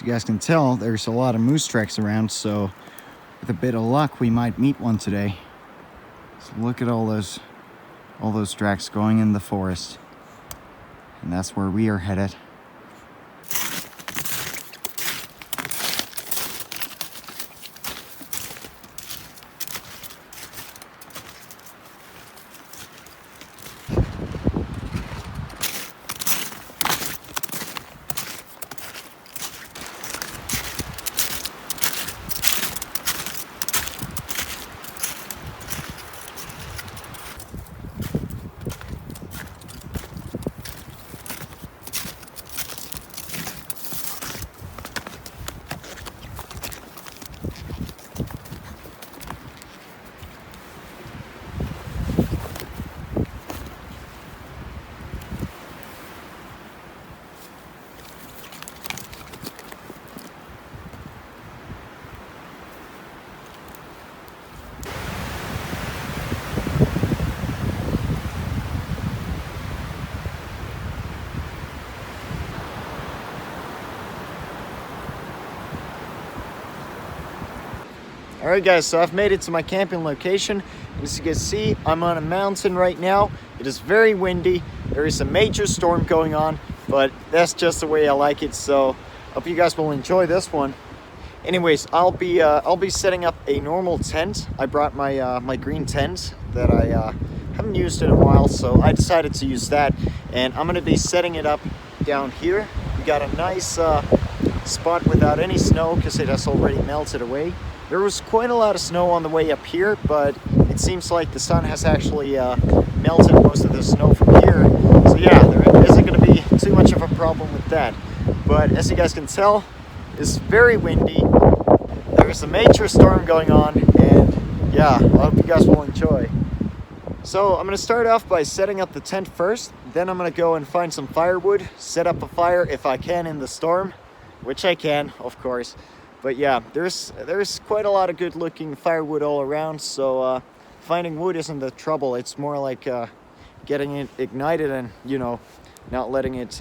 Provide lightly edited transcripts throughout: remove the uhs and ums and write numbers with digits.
As you guys can tell, there's a lot of moose tracks around, so with a bit of luck, we might meet one today. So look at all those tracks going in the forest. And that's where we are headed. Alright guys, so I've made it to my camping location. As you can see, I'm on a mountain right now. It is very windy. There is a major storm going on, but that's just the way I like it, so hope you guys will enjoy this one. Anyways, I'll be setting up a normal tent. I brought my my green tent that I haven't used in a while, so I decided to use that, and I'm gonna be setting it up down here. We got a nice spot without any snow because it has already melted away. There was quite a lot of snow on the way up here, but it seems like the sun has actually melted most of the snow from here. So yeah, there isn't going to be too much of a problem with that. But as you guys can tell, it's very windy. There's a major storm going on, and yeah, I hope you guys will enjoy. So I'm going to start off by setting up the tent first. Then I'm going to go and find some firewood, set up a fire if I can in the storm, which I can, of course. But yeah, there's quite a lot of good looking firewood all around, so finding wood isn't the trouble. It's more like getting it ignited and, you know, not letting it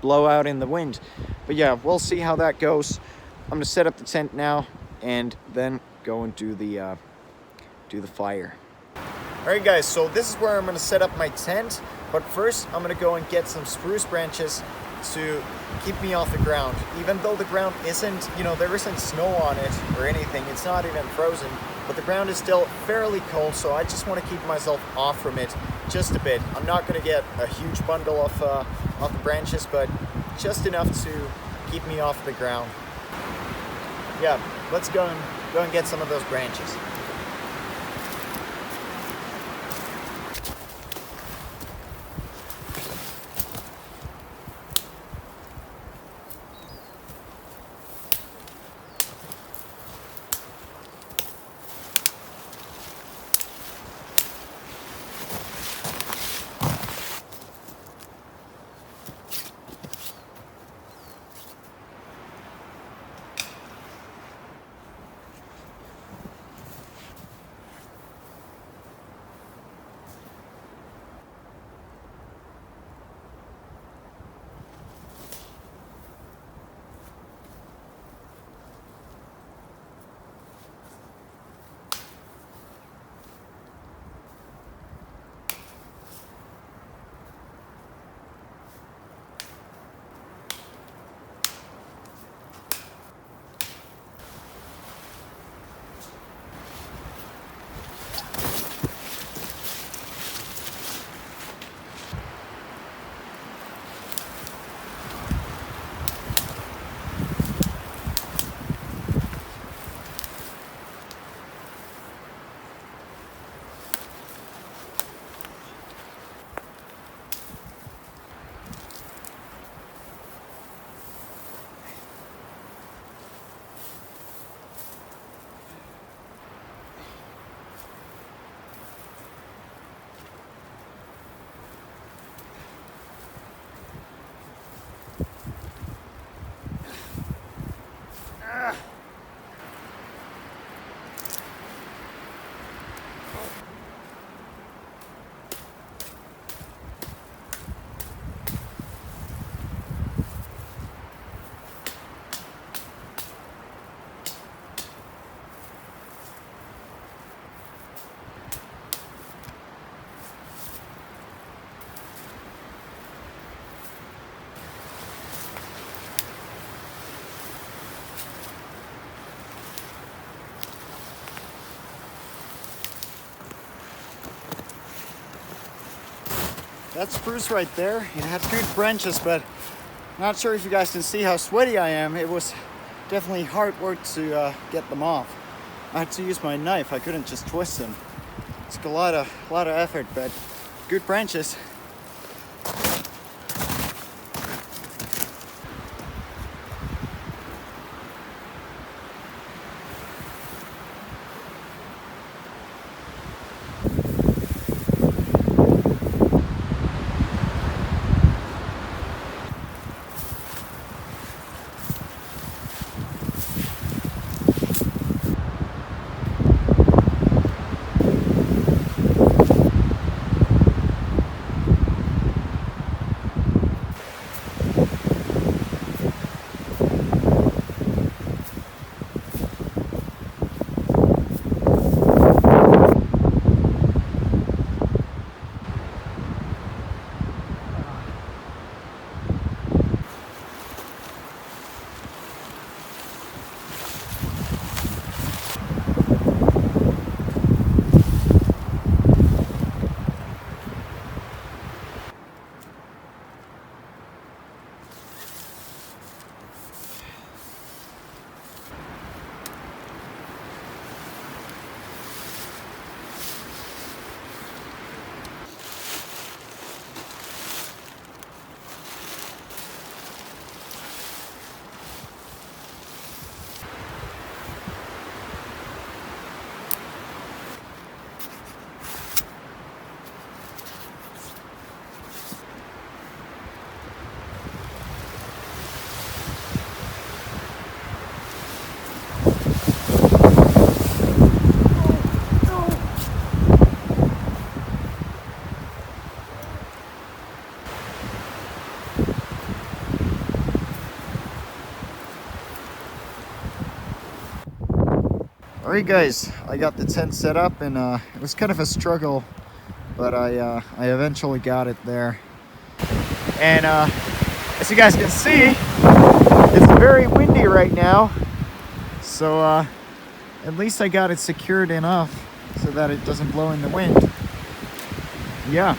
blow out in the wind. But yeah, we'll see how that goes. I'm gonna set up the tent now and then go and do the fire. Alright guys, so this is where I'm gonna set up my tent, but first I'm gonna go and get some spruce branches to keep me off the ground. Even though the ground isn't, you know, there isn't snow on it or anything, it's not even frozen, but the ground is still fairly cold, so I just want to keep myself off from it just a bit. I'm not going to get a huge bundle of the branches, but just enough to keep me off the ground. Yeah, let's go and get some of those branches. that spruce right there, it had good branches, but not sure if you guys can see how sweaty I am. It was definitely hard work to get them off. I had to use my knife. I couldn't just twist them. It took a lot of effort, but good branches. Alright guys, I got the tent set up and it was kind of a struggle, but I eventually got it there. And as you guys can see, it's very windy right now, so at least I got it secured enough so that it doesn't blow in the wind. Yeah.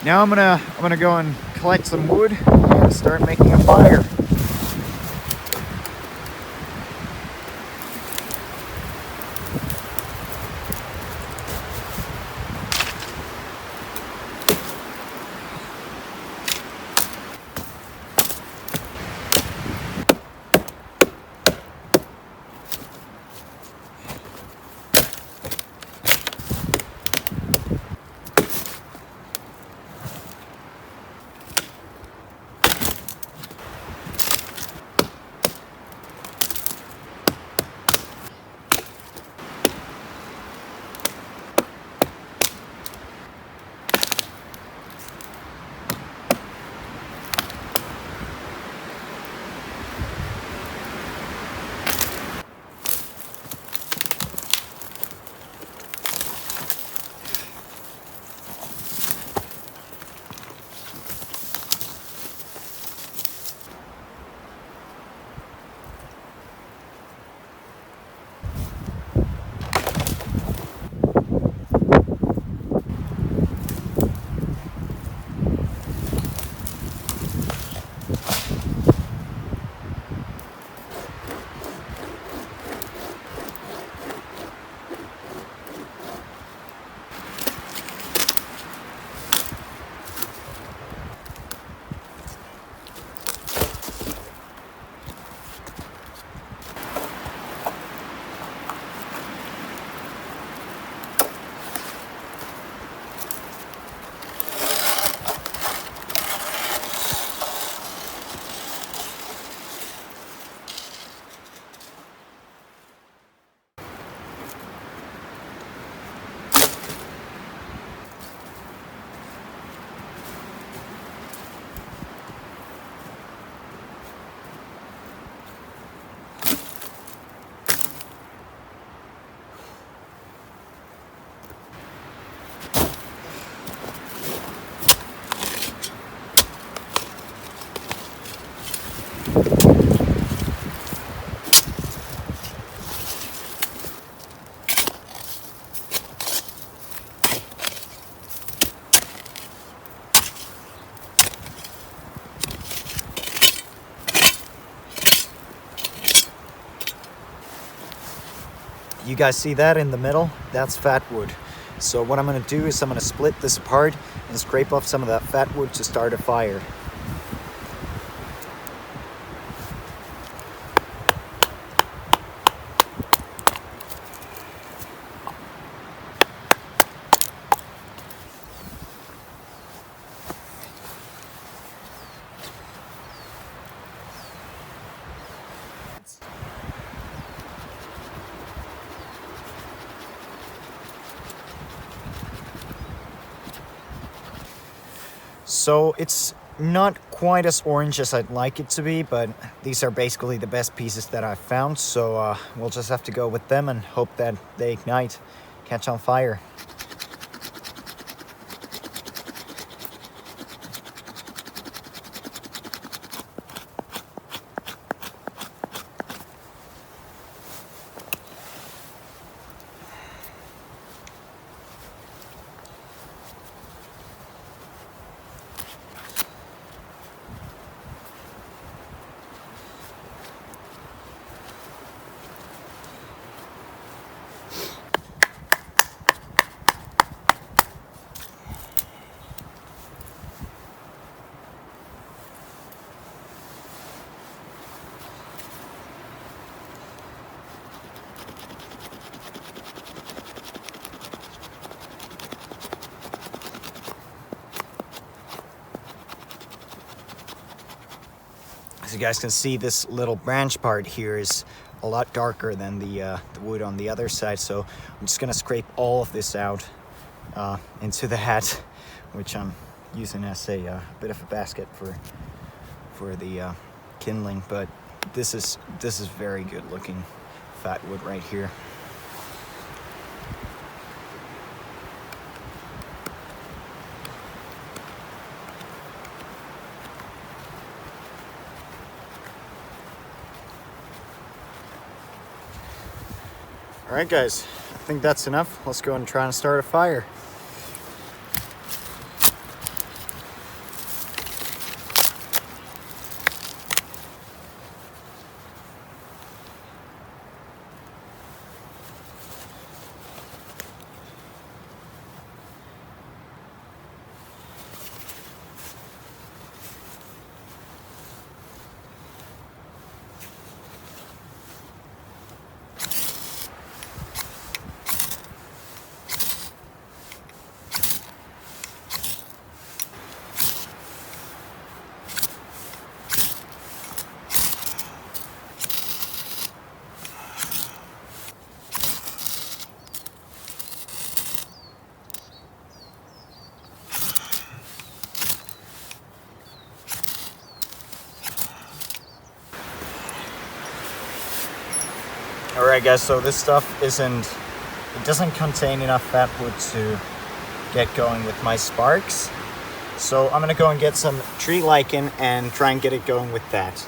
Now I'm gonna go and collect some wood and start making a fire. You guys see that in the middle? That's fat wood. So what I'm gonna do is I'm gonna split this apart and scrape off some of that fat wood to start a fire. So it's not quite as orange as I'd like it to be, but these are basically the best pieces that I've found. So we'll just have to go with them and hope that they ignite, catch on fire. As you guys can see, this little branch part here is a lot darker than the wood on the other side, so I'm just gonna scrape all of this out into the hat, which I'm using as a bit of a basket for the kindling. But this is very good looking fat wood right here. All right, guys, I think that's enough. Let's go and try and start a fire. Alright guys, so this stuff it doesn't contain enough fat wood to get going with my sparks. So I'm gonna go and get some tree lichen and try and get it going with that.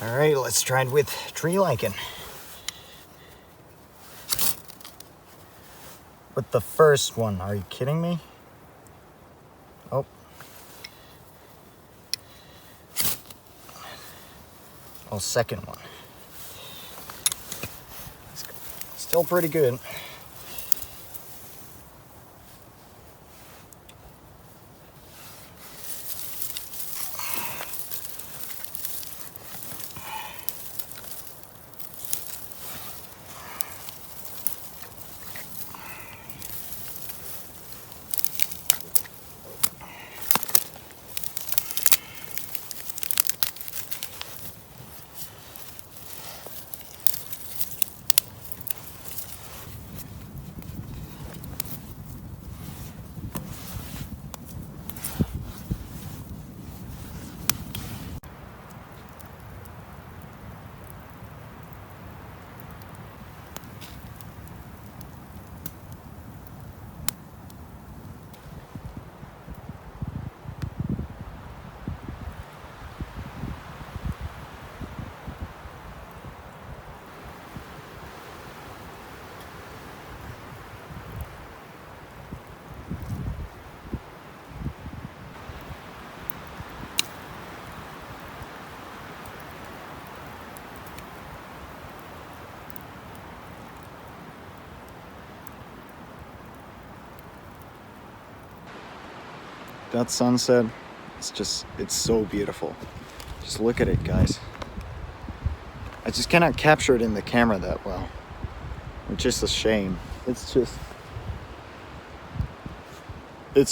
Alright, let's try it with tree lichen. With the first one, are you kidding me? Oh. Oh, second one. Still pretty good. That sunset, it's so beautiful. Just look at it, guys. I just cannot capture it in the camera that well, which is a shame. It's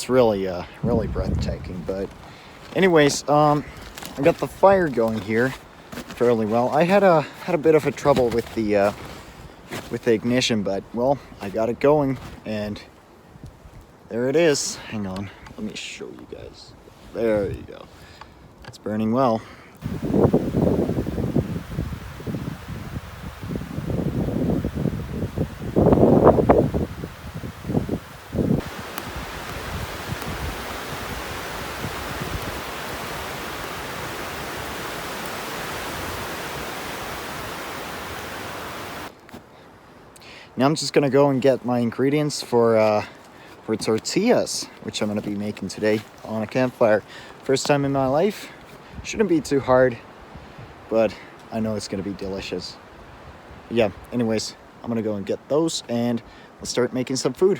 really really breathtaking. But anyways, I got the fire going here fairly well. I had a bit of a trouble with the ignition, but well, I got it going, and there it is. Hang on, let me show you guys. There you go. It's burning well. Now I'm just gonna go and get my ingredients for tortillas, which I'm gonna be making today on a campfire. First time in my life. Shouldn't be too hard, but I know it's gonna be delicious. Yeah, anyways, I'm gonna go and get those and let's start making some food.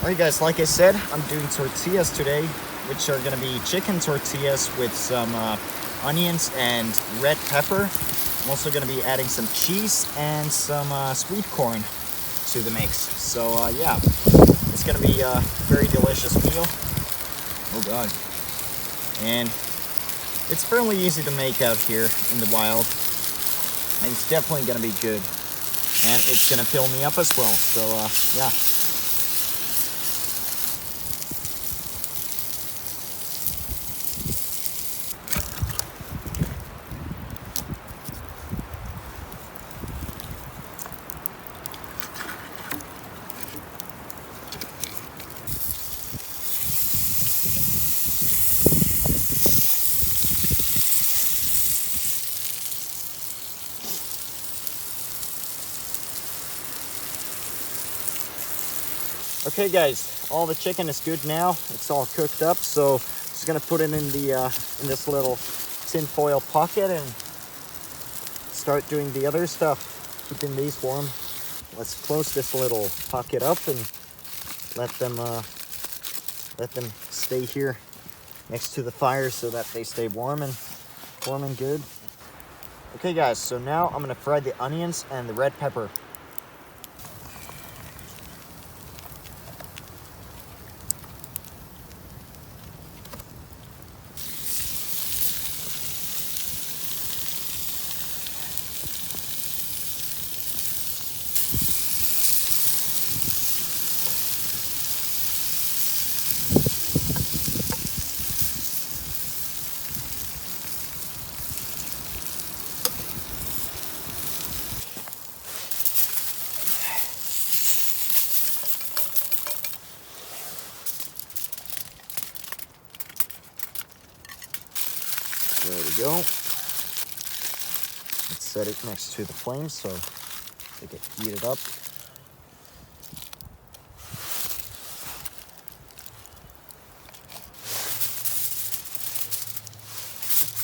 Alright guys, like I said, I'm doing tortillas today, which are going to be chicken tortillas with some onions and red pepper. I'm also going to be adding some cheese and some sweet corn to the mix. So yeah, it's going to be a very delicious meal. Oh god. And it's fairly easy to make out here in the wild. And it's definitely going to be good. And it's going to fill me up as well. So yeah. Okay guys, all the chicken is good now. It's all cooked up, so just gonna put it in the in this little tin foil pocket and start doing the other stuff, keeping these warm. Let's close this little pocket up and let them stay here next to the fire so that they stay warm and good. Okay guys, so now I'm gonna fry the onions and the red pepper. There we go. Let's set it next to the flame so they get heated up.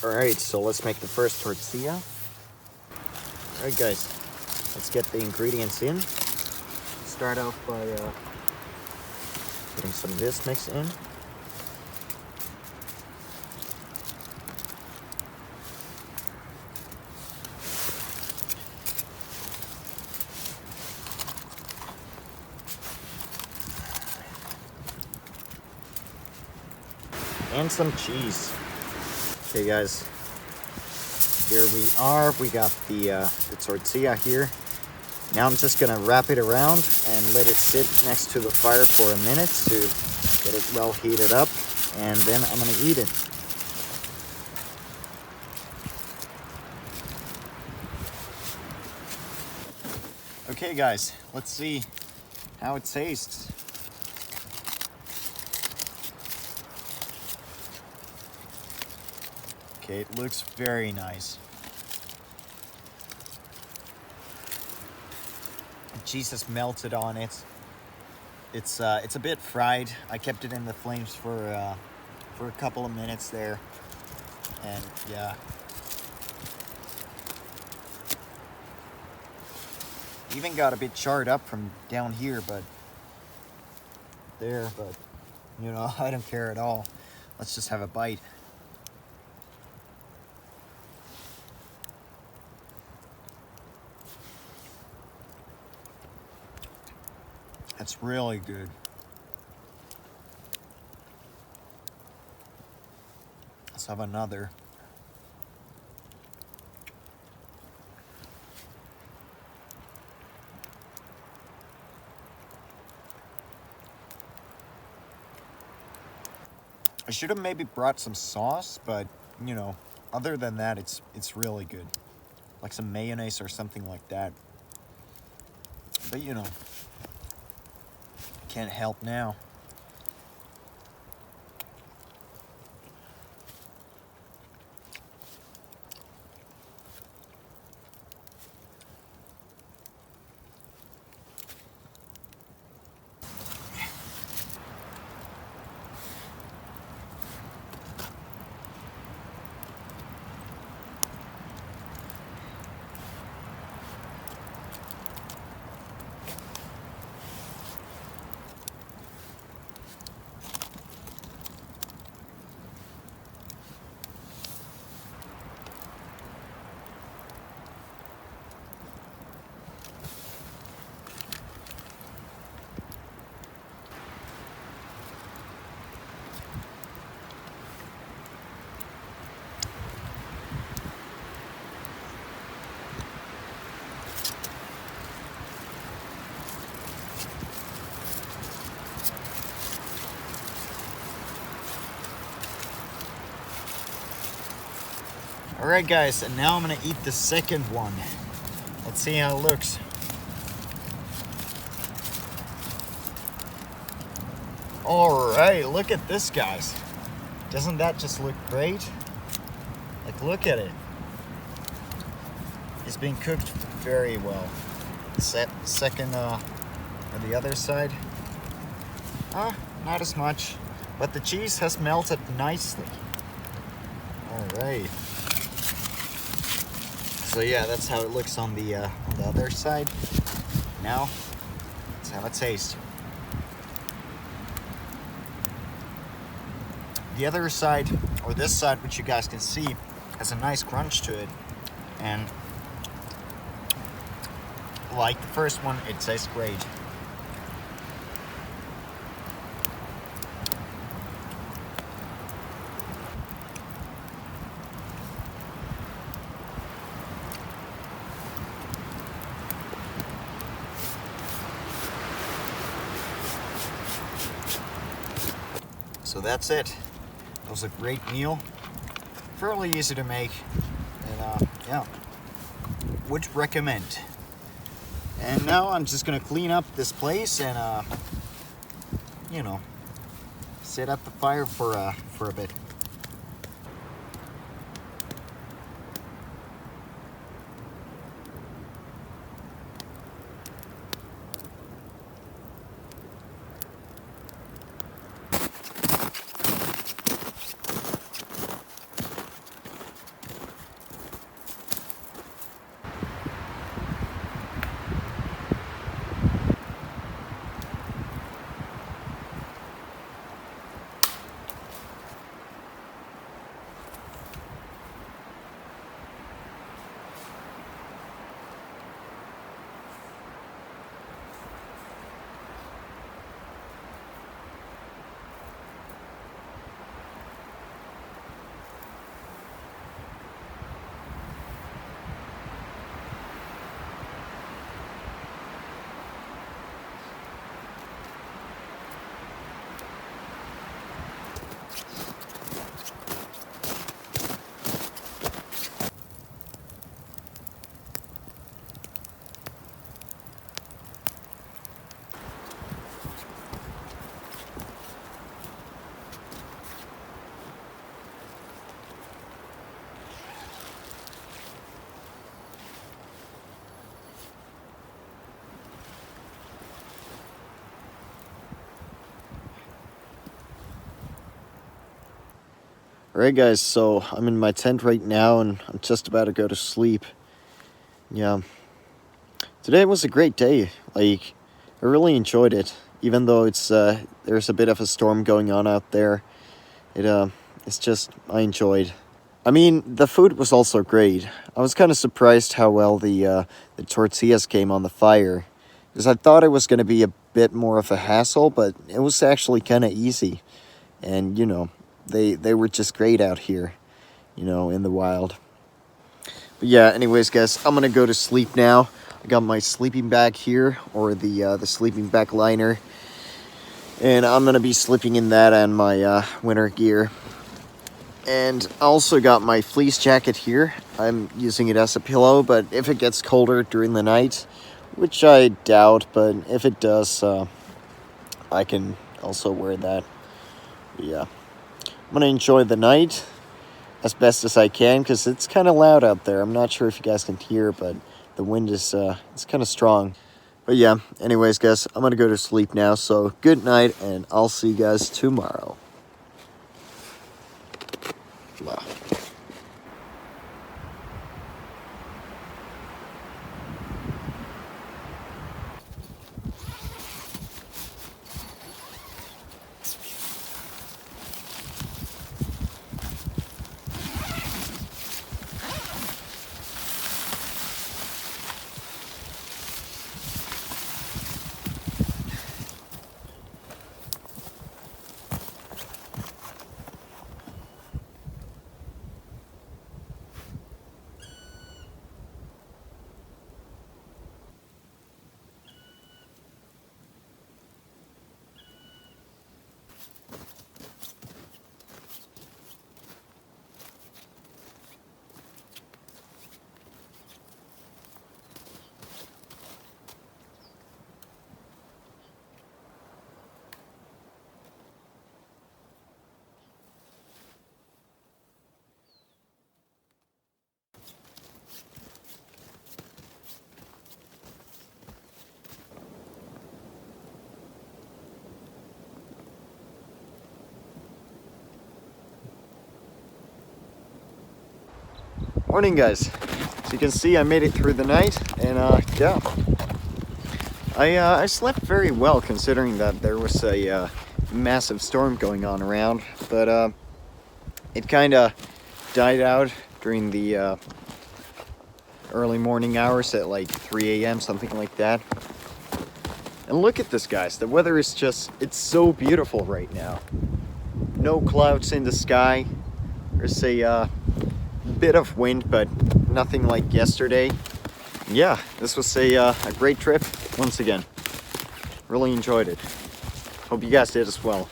Alright, so let's make the first tortilla. Alright guys, let's get the ingredients in. Start off by putting some of this mix in. And some cheese. Okay guys, here we are. We got the tortilla here. Now I'm just gonna wrap it around and let it sit next to the fire for a minute to get it well heated up, and then I'm gonna eat it. Okay guys, let's see how it tastes. Okay, it looks very nice. The cheese has melted on it. It's a bit fried. I kept it in the flames for a couple of minutes there, and yeah. Even got a bit charred up from down here, but you know, I don't care at all. Let's just have a bite. That's really good. Let's have another. I should have maybe brought some sauce, but you know, other than that, it's really good. Like some mayonnaise or something like that. But you know, can't help now. Alright guys, and now I'm gonna eat the second one. Let's see how it looks. Alright, look at this, guys. Doesn't that just look great? Like, look at it. It's being cooked very well. Second on the other side. Not as much, but the cheese has melted nicely. Alright. So yeah, that's how it looks on the other side. Now, let's have a taste. The other side, or this side, which you guys can see, has a nice crunch to it. And like the first one, it tastes great. So that's it. It was a great meal, fairly easy to make, and yeah, would recommend. And now I'm just gonna clean up this place and you know, sit at the fire for a bit. Alright guys, so I'm in my tent right now and I'm just about to go to sleep. Yeah. Today was a great day. Like, I really enjoyed it. Even though there's a bit of a storm going on out there. It's just, I enjoyed. I mean, the food was also great. I was kind of surprised how well the tortillas came on the fire. Because I thought it was going to be a bit more of a hassle, but it was actually kind of easy. And, you know, they were just great out here, you know, in the wild. But yeah, anyways, guys, I'm going to go to sleep now. I got my sleeping bag here, or the sleeping bag liner. And I'm going to be sleeping in that and my winter gear. And I also got my fleece jacket here. I'm using it as a pillow, but if it gets colder during the night, which I doubt, but if it does, I can also wear that. But yeah, I'm gonna enjoy the night as best as I can, because it's kind of loud out there. I'm not sure if you guys can hear, but the wind is it's kind of strong. But yeah, anyways, guys, I'm gonna go to sleep now, so good night, and I'll see you guys tomorrow. Wow. Morning, guys. So you can see I made it through the night, and yeah, I slept very well considering that there was a massive storm going on around, but it kind of died out during the early morning hours at like 3 a.m., something like that. And look at this, guys. The weather is just, it's so beautiful right now. No clouds in the sky. There's a bit of wind, but nothing like yesterday. Yeah, this was a great trip once again. Really enjoyed it. Hope you guys did as well.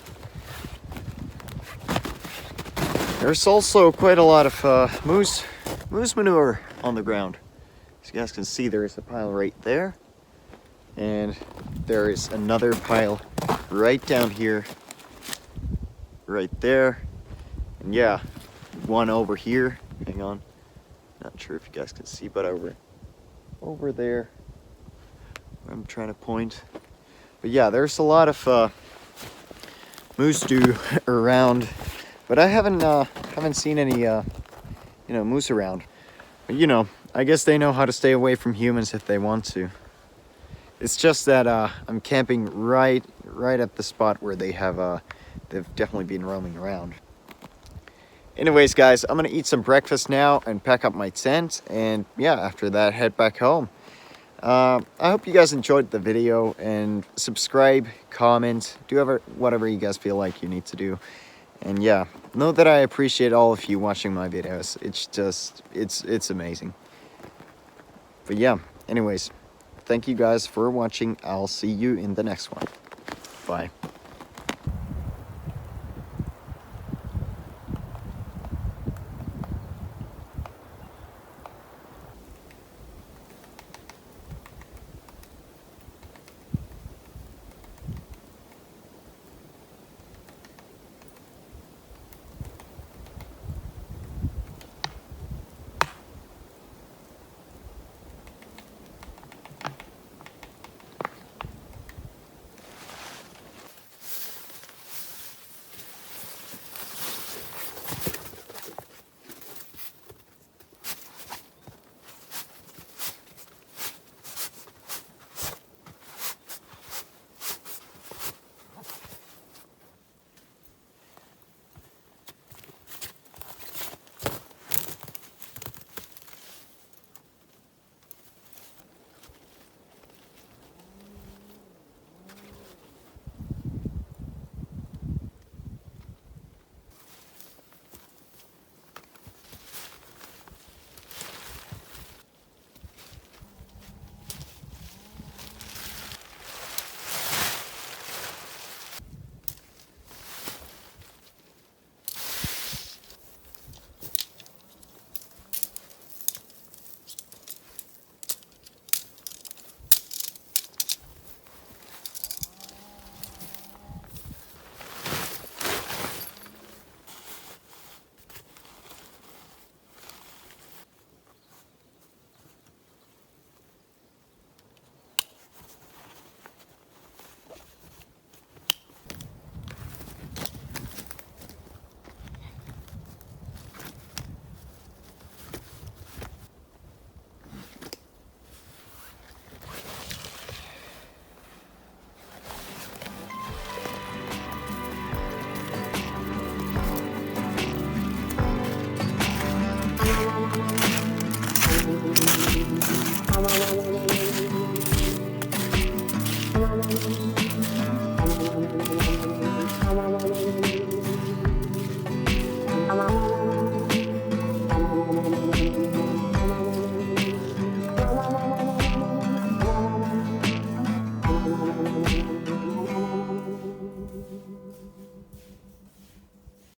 There's also quite a lot of moose manure on the ground. As you guys can see, there is a pile right there, and there is another pile right down here, right there, and yeah, one over here. Hang on, not sure if you guys can see, but over there I'm trying to point. But yeah, there's a lot of moose dew around, but I haven't seen any moose around. But you know, I guess they know how to stay away from humans if they want to. It's just that I'm camping right at the spot where they've definitely been roaming around. Anyways, guys, I'm gonna eat some breakfast now and pack up my tent, and yeah, after that, head back home. I hope you guys enjoyed the video, and subscribe, comment, do whatever you guys feel like you need to do. And yeah, know that I appreciate all of you watching my videos. It's just, it's amazing. But yeah, anyways, thank you guys for watching. I'll see you in the next one. Bye.